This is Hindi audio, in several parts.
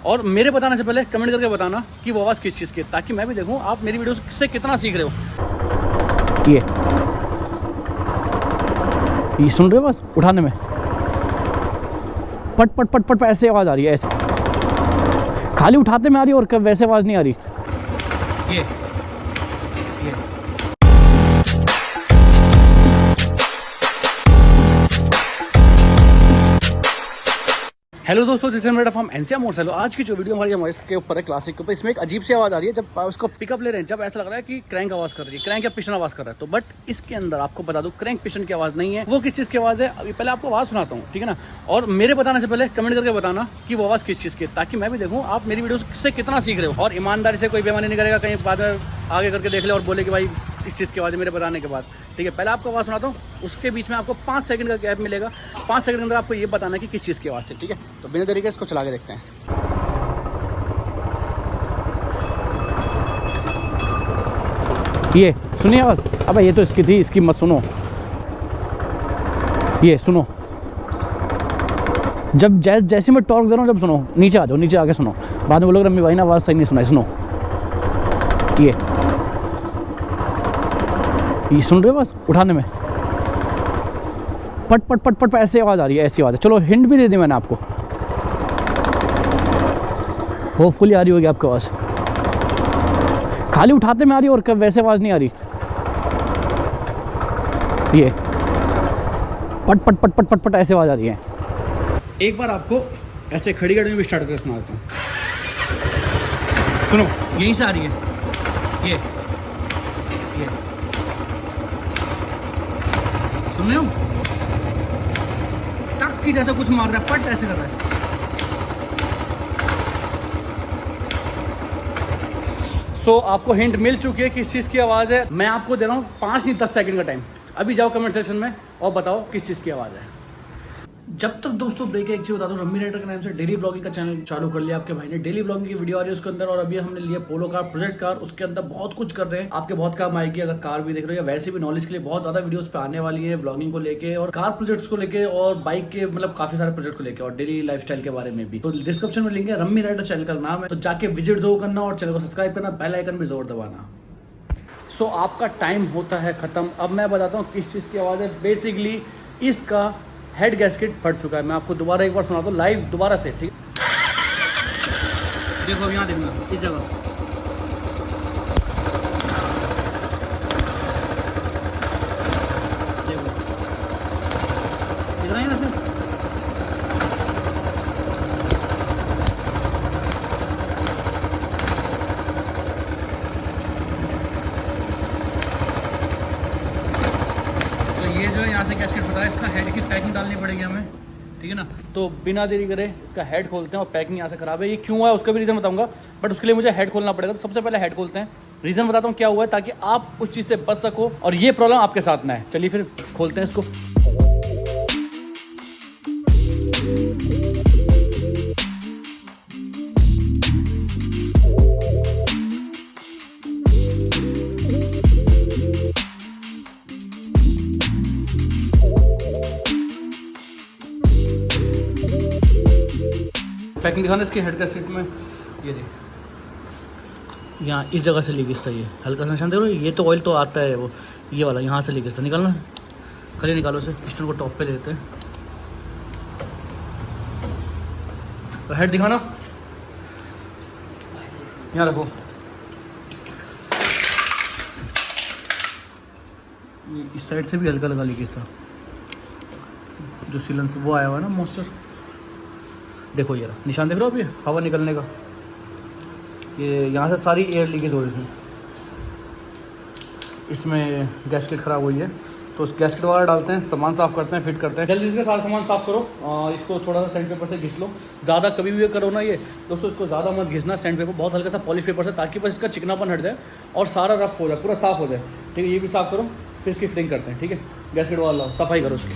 और मेरे बताने से पहले कमेंट करके बताना कि वो आवाज़ किस चीज़ की है, ताकि मैं भी देखूँ आप मेरी वीडियो से कितना सीख रहे हो। ये सुन रहे हो बस उठाने में पट पट पट पट ऐसे आवाज़ आ रही है, ऐसे खाली उठाते में आ रही है और वैसे आवाज़ नहीं आ रही। ये हेलो दोस्तों, दिस इज मेरा फ्रॉम एनसीआर मोटरसाइकिल। आज की जो वीडियो हमारी इसके ऊपर है, क्लासिक के ऊपर, इसमें एक अजीब सी आवाज़ आ रही है जब उसको पिकअप ले रहे हैं, जब ऐसा लग रहा है कि क्रैंक आवाज़ कर रही है, क्रैंक या पिस्टन आवाज़ कर रहा है। तो बट इसके अंदर आपको बता दूं क्रैंक पिस्टन की आवाज़ नहीं है। वो किस चीज़ की आवाज़ है, अभी पहले आपको आवाज़ सुनाता हूँ, ठीक है ना। और मेरे बताने से पहले कमेंट करके बताना कि वो आवाज़ किस चीज़ की है, ताकि मैं भी देखूँ आप मेरी वीडियो से कितना सीख रहे हो। और ईमानदारी से कोई बेईमानी नहीं करेगा, कहीं बाद में आगे करके देख ले और बोले कि भाई इस चीज़ की आवाज़ है मेरे बताने के बाद, ठीक है। पहले आपको आवाज़ सुनाता हूँ, उसके बीच में आपको 5 सेकंड का गैप मिलेगा। 5 सेकंड के अंदर आपको ये बताना कि किस चीज़ की आवाज़ थी, ठीक है। तो बिना देरी के इसको चला के देखते हैं। ये सुनिए आवाज़, अबे ये तो इसकी थी, इसकी मत सुनो। ये सुनो, जब जैसे मैं टॉर्क दे रहा हूँ जब सुनो, नीचे आ जाओ, नीचे आके सुनो, बाद में बोलोगे रम्मी भाई ना आवाज़ सही नहीं सुनाई। सुनो, ये सुन रहे हो बस उठाने में पट पट पट पट ऐसे आवाज़ आ रही है, ऐसी आवाज़ है। चलो हिंट भी दे दी मैंने आपको, होपफुली आ रही होगी आपको आवाज़। खाली उठाते में आ रही है और वैसे आवाज़ नहीं आ रही। ये पट पट पट पट पट पट ऐसे आवाज़ आ रही है। एक बार आपको ऐसे खड़ी गाड़ी में भी स्टार्ट करके सुना देता हूँ। सुनो, यहीं से आ रही है। ये सुन रहे हो, टक की जैसे कुछ मार रहा है, पट ऐसे कर रहा है। सो आपको हिंट मिल चुकी है किस चीज़ की आवाज़ है। मैं आपको दे रहा हूँ 5 नहीं 10 सेकंड का टाइम। अभी जाओ कमेंट सेक्शन में और बताओ किस चीज़ की आवाज़ है। जब तक दोस्तों ब्रेक है, एक चीज़ बता दूं, रम्मी राइडर के नाम से डेली ब्लॉगिंग का चैनल चालू कर लिया आपके भाई ने। डेली ब्लॉगिंग की वीडियो आ रही है उसके अंदर, और अभी हमने लिया पोलो कार, प्रोजेक्ट कार, उसके अंदर बहुत कुछ कर रहे हैं, आपके बहुत काम आएगी। अगर कार भी देख रहे हो या वैसे भी नॉलेज के लिए बहुत ज्यादा वीडियोस पे आने वाली है, ब्लॉगिंग को लेके और कार प्रोजेक्ट्स को लेके और बाइक के मतलब काफी सारे प्रोजेक्ट को लेके और डेली लाइफस्टाइल के बारे में भी। तो डिस्क्रिप्शन में लिंक है, रम्मी राइडर चैनल का नाम है, तो जाके विजिट जरूर करना और चैनल को सब्सक्राइब करना, बेल आइकन भी जरूर दबाना। सो आपका टाइम होता है खत्म। अब मैं बताता हूँ किस चीज़ की आवाज़ है। बेसिकली इसका हेड गैस्केट फट चुका है। मैं आपको दोबारा एक बार सुनाता हूँ लाइव दोबारा से, ठीक है। देखो यहाँ देखना इस जगह, देखो दिख रहा है ना सर। ये जो है यहाँ से गैस्केट फटा है, इसका हेड की पैकिंग डालनी पड़ेगी हमें, ठीक है ना। तो बिना देरी करे इसका हेड खोलते हैं और पैकिंग यहाँ से खराब है। ये क्यों है उसका भी रीज़न बताऊंगा, बट उसके लिए मुझे हेड खोलना पड़ेगा। तो सबसे पहले हेड खोलते हैं, रीज़न बताता हूँ क्या हुआ है, ताकि आप उस चीज़ से बच सको और ये प्रॉब्लम आपके साथ ना है। चलिए फिर खोलते हैं इसको। पैकिंग दिखाना इसकी हेड का सीट में। ये देख, यहाँ इस जगह से लीकेज था, ये हल्का सा निशान देखो। ये तो ऑयल तो आता है, वो ये वाला यहाँ से लीकेज था। निकालना, कल निकालो इसे, पिस्टन को टॉप पे लेते हैं। तो हेड दिखाना, यहाँ रखो। इस साइड से भी हल्का लगा लीकेज था, जो सीलन से वो आया हुआ है ना मॉइस्चर। देखो ये निशान देख रहे हो अभी हवा निकलने का, ये यहाँ से सारी एयर लीकेज हो रही थी। इसमें गैस्केट ख़राब हुई है, तो उस गैस्केट वाला डालते हैं, सामान साफ़ करते हैं, फिट करते हैं। जल्दी से सारा सामान साफ़ करो। इसको थोड़ा सा सैंड पेपर से घिस लो। ज़्यादा कभी भी करो ना ये दोस्तों, इसको ज़्यादा मत घिसना। सैंड पेपर बहुत हल्का सा पॉलिश पेपर से, ताकि बस इसका चिकनापन हट जाए और सारा रफ हो जाए, पूरा साफ़ हो जाए, ठीक है। ये भी साफ़ करो, फिर इसकी फिटिंग करते हैं, ठीक है। गैस्केट वाला सफाई करो उसकी।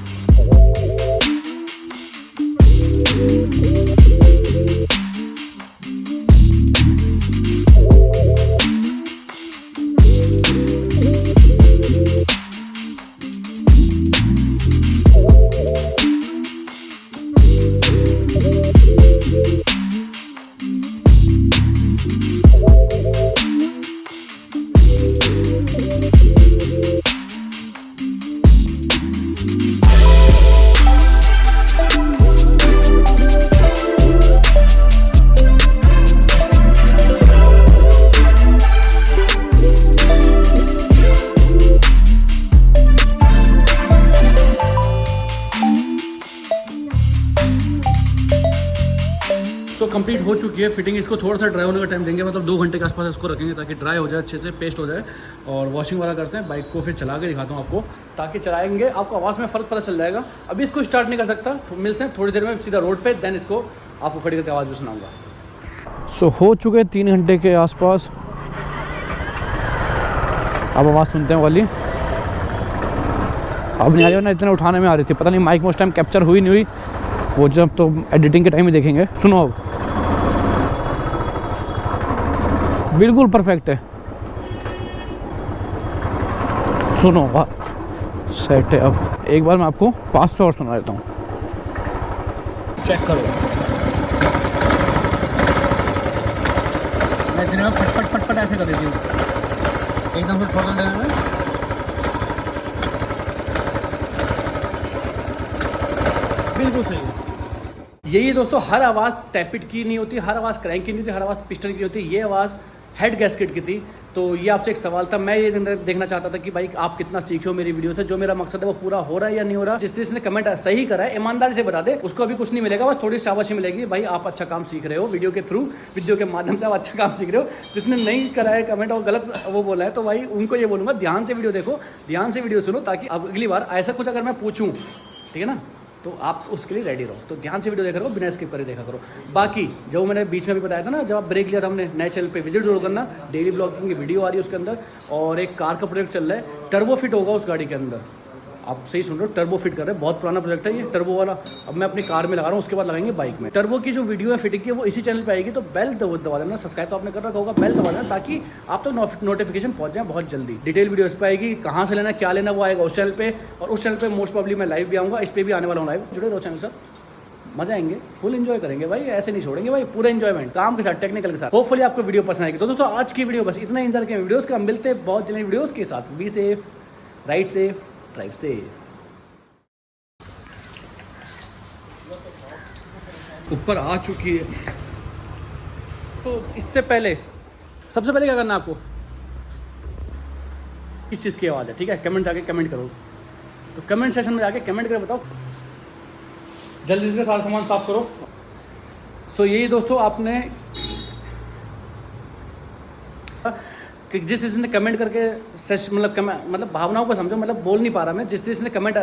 हो चुकी है फिटिंग। इसको थोड़ा सा ड्राई होने का टाइम देंगे, मतलब 2 घंटे के आसपास इसको रखेंगे ताकि ड्राई हो जाए, अच्छे से पेस्ट हो जाए। और वॉशिंग वाला करते हैं, बाइक को फिर चला के दिखाता हूँ आपको, ताकि चलाएंगे आपको आवाज़ में फ़र्क पता चल जाएगा। अभी इसको स्टार्ट नहीं कर सकता, तो मिलते हैं थोड़ी देर में सीधा रोड पे, देन इसको आपको खड़ी करके आवाज़ भी सुनाऊंगा। सो हो चुके 3 घंटे के आसपास, अब आवाज़ सुनते हैं वाली। अब नहीं आ रही ना, इतना उठाने में आ रही थी, पता नहीं माइक में उस टाइम कैप्चर हुई नहीं हुई, वो जब तो एडिटिंग के टाइम ही देखेंगे। सुनो अब, बिल्कुल परफेक्ट है, सुनो वाह सेट है। अब एक बार मैं आपको 500 और सुना देता हूँ, चेक करो। मैं दिन में फटफट फटफट ऐसे कर देती हूँ एकदम से, थोड़ा देर में बिल्कुल सही। यही दोस्तों, हर आवाज़ टैपिट की नहीं होती, हर आवाज़ क्रैंक की नहीं होती, हर आवाज़ पिस्टन की होती। ये आवाज़ हेड गैस्केट की थी। तो ये आपसे एक सवाल था, मैं ये देखना चाहता था कि भाई आप कितना सीखे हो मेरी वीडियो से, जो मेरा मकसद है वो पूरा हो रहा है या नहीं हो रहा। जिसने कमेंट सही करा है ईमानदारी से बता दे, उसको अभी कुछ नहीं मिलेगा, बस थोड़ी शाबाशी मिलेगी, भाई आप अच्छा काम सीख रहे हो वीडियो के थ्रू, वीडियो के माध्यम से आप अच्छा काम सीख रहे हो। जिसने नहीं करा है कमेंट और गलत वो बोला है, तो भाई उनको ये बोलूँगा ध्यान से वीडियो देखो, ध्यान से वीडियो सुनो, ताकि अगली बार ऐसा कुछ अगर मैं पूछूँ, ठीक है ना, तो आप उसके लिए रेडी रहो। तो ध्यान से वीडियो देखा करो, बिना स्किप करे देखा करो। बाकी जो मैंने बीच में भी बताया था ना, जब आप ब्रेक लिया था हमने, नए चैनल पे विजिट जरूर करना, डेली ब्लॉगिंग की वीडियो आ रही है उसके अंदर। और एक कार का प्रोजेक्ट चल रहा है, टर्बो फिट होगा उस गाड़ी के अंदर, आप सही सुन रहे हो, टर्बो फिट कर रहे हैं। बहुत पुराना प्रोजेक्ट है ये टर्बो वाला, अब मैं अपनी कार में लगा रहा हूँ, उसके बाद लगाएंगे बाइक में। टर्बो की जो वीडियो है फिटिंग की, वो इसी चैनल पे आएगी, तो बेल दबा देना, सब्सक्राइब तो आपने कर रखा होगा, बेल दबा देना, ताकि आप तो नोटिफिकेशन पहुंच जाए बहुत जल्दी। डिटेल वीडियो इस पर आएगी, कहाँ से लेना क्या लेना वो आएगा उस चैनल पे। और उस चैनल पे मोस्ट प्रॉब्ली मैं लाइव भी आऊँगा, इस पर भी आने वाला हूँ लाइव, जुड़े रहो चैनल से, मजा आएंगे, फुल एंजॉय करेंगे भाई, ऐसे नहीं छोड़ेंगे भाई, पूरा एंजॉयमेंट काम के साथ, टेक्निकल के साथ। होपफुली आपको वीडियो पसंद आएगी। तो दोस्तों आज की वीडियो बस इतना ही, इंतजार करें वीडियोस का, मिलते हैं बहुत जल्दी वीडियोस के साथ। Be safe, ride safe, drive safe. ऊपर आ चुकी है, तो इससे पहले सबसे पहले क्या करना है आपको, किस चीज़ की आवाज़ है, ठीक है, कमेंट जाके कमेंट करो, तो कमेंट सेक्शन में जाके कमेंट करके बताओ, जल्दी से सारा सामान साफ करो। सो यही दोस्तों, आपने कि जिस जिसने कमेंट करके मतलब भावनाओं को समझो, मतलब बोल नहीं पा रहा मैं, जिस जिसने कमेंट